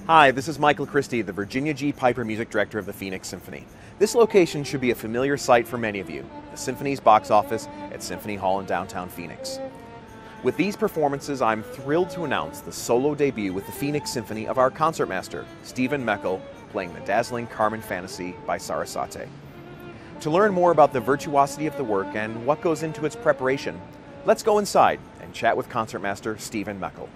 Hi, this is Michael Christie, the Virginia G. Piper Music Director of the Phoenix Symphony. This location should be a familiar sight for many of you, the Symphony's box office at Symphony Hall in downtown Phoenix. With these performances, I'm thrilled to announce the solo debut with the Phoenix Symphony of our concertmaster, Steven Mechel, playing the dazzling Carmen Fantasy by Sarasate. To learn more about the virtuosity of the work and what goes into its preparation, let's go inside and chat with concertmaster Stephen Mechel.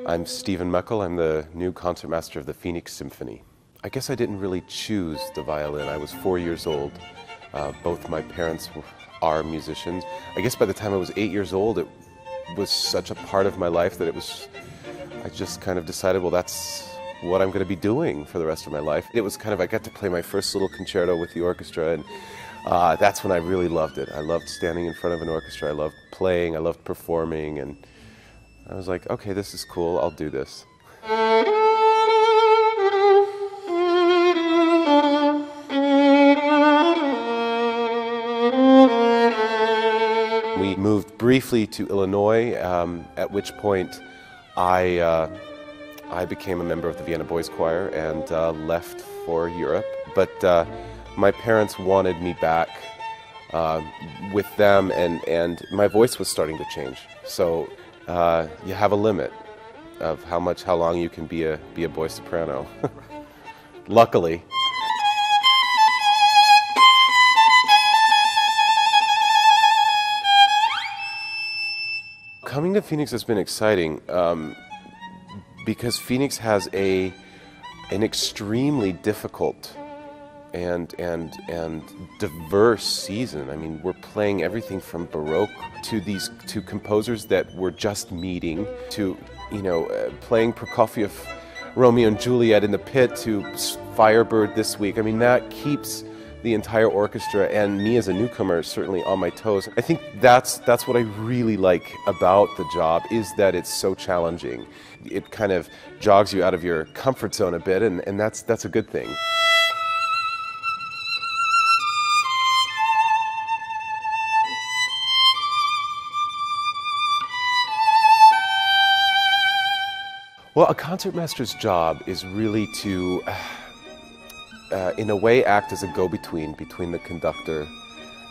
I'm Stephen Mechel. I'm the new concertmaster of the Phoenix Symphony. I guess I didn't really choose the violin. I was 4 years old. Both my parents are musicians. I guess by the time I was 8 years old, it was such a part of my life that I just kind of decided, well, that's what I'm going to be doing for the rest of my life. It was kind of, I got to play my first little concerto with the orchestra, and that's when I really loved it. I loved standing in front of an orchestra. I loved playing. I loved performing, and I was like, okay, this is cool. I'll do this. We moved briefly to Illinois, at which point I became a member of the Vienna Boys Choir and left for Europe. But my parents wanted me back with them, and my voice was starting to change. So you have a limit of how long you can be a boy soprano. Luckily. Coming to Phoenix has been exciting because Phoenix has an extremely difficult and diverse season. I mean, we're playing everything from Baroque to composers that we're just meeting, to playing Prokofiev, Romeo and Juliet in the Pit, to Firebird this week. I mean, that keeps the entire orchestra and me as a newcomer certainly on my toes. I think that's what I really like about the job, is that it's so challenging. It kind of jogs you out of your comfort zone a bit, and that's a good thing. Well, a concertmaster's job is really to, in a way, act as a go-between between the conductor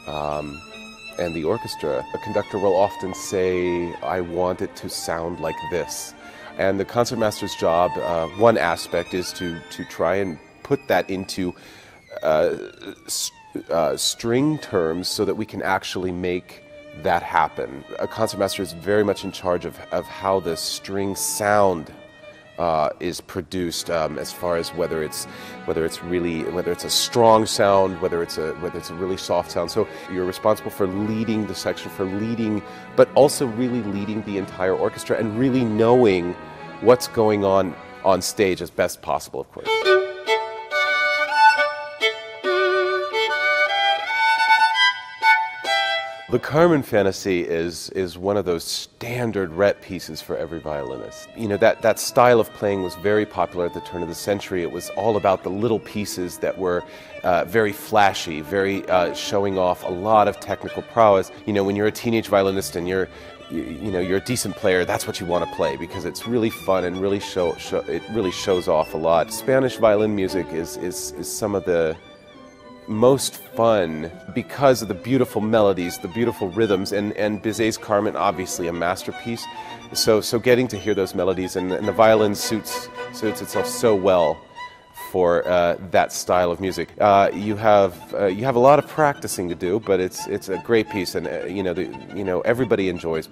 and the orchestra. A conductor will often say, I want it to sound like this. And the concertmaster's job, one aspect is to try and put that into string terms so that we can actually make that happen. A concertmaster is very much in charge of how the string sound is produced, as far as whether it's a strong sound, whether it's a really soft sound. So you're responsible for leading the section, but also really leading the entire orchestra and really knowing what's going on stage as best possible, of course. The Carmen Fantasy is one of those standard rep pieces for every violinist. You know, that style of playing was very popular at the turn of the century. It was all about the little pieces that were very flashy, very showing off a lot of technical prowess. You know, when you're a teenage violinist and you're a decent player, that's what you want to play because it's really fun and really it really shows off a lot. Spanish violin music is some of the most fun because of the beautiful melodies, the beautiful rhythms, and Bizet's Carmen, obviously a masterpiece. So getting to hear those melodies, and the violin suits itself so well for that style of music. You have a lot of practicing to do, but it's a great piece, and everybody enjoys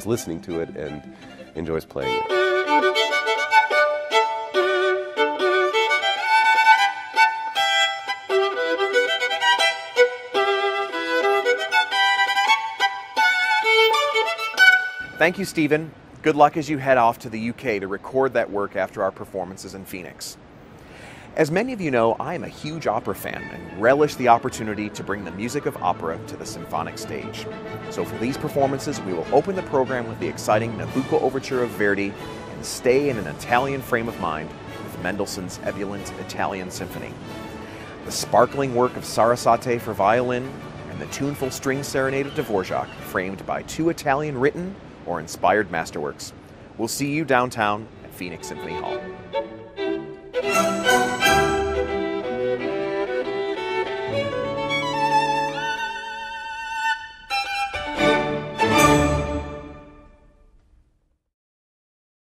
listening to it, and enjoys playing it. Thank you, Stephen. Good luck as you head off to the UK to record that work after our performances in Phoenix. As many of you know, I am a huge opera fan and relish the opportunity to bring the music of opera to the symphonic stage. So for these performances, we will open the program with the exciting Nabucco Overture of Verdi and stay in an Italian frame of mind with Mendelssohn's ebullient Italian Symphony. The sparkling work of Sarasate for violin and and the tuneful string serenade of Dvorak, framed by 2 Italian written or inspired masterworks. We'll see you downtown at Phoenix Symphony Hall.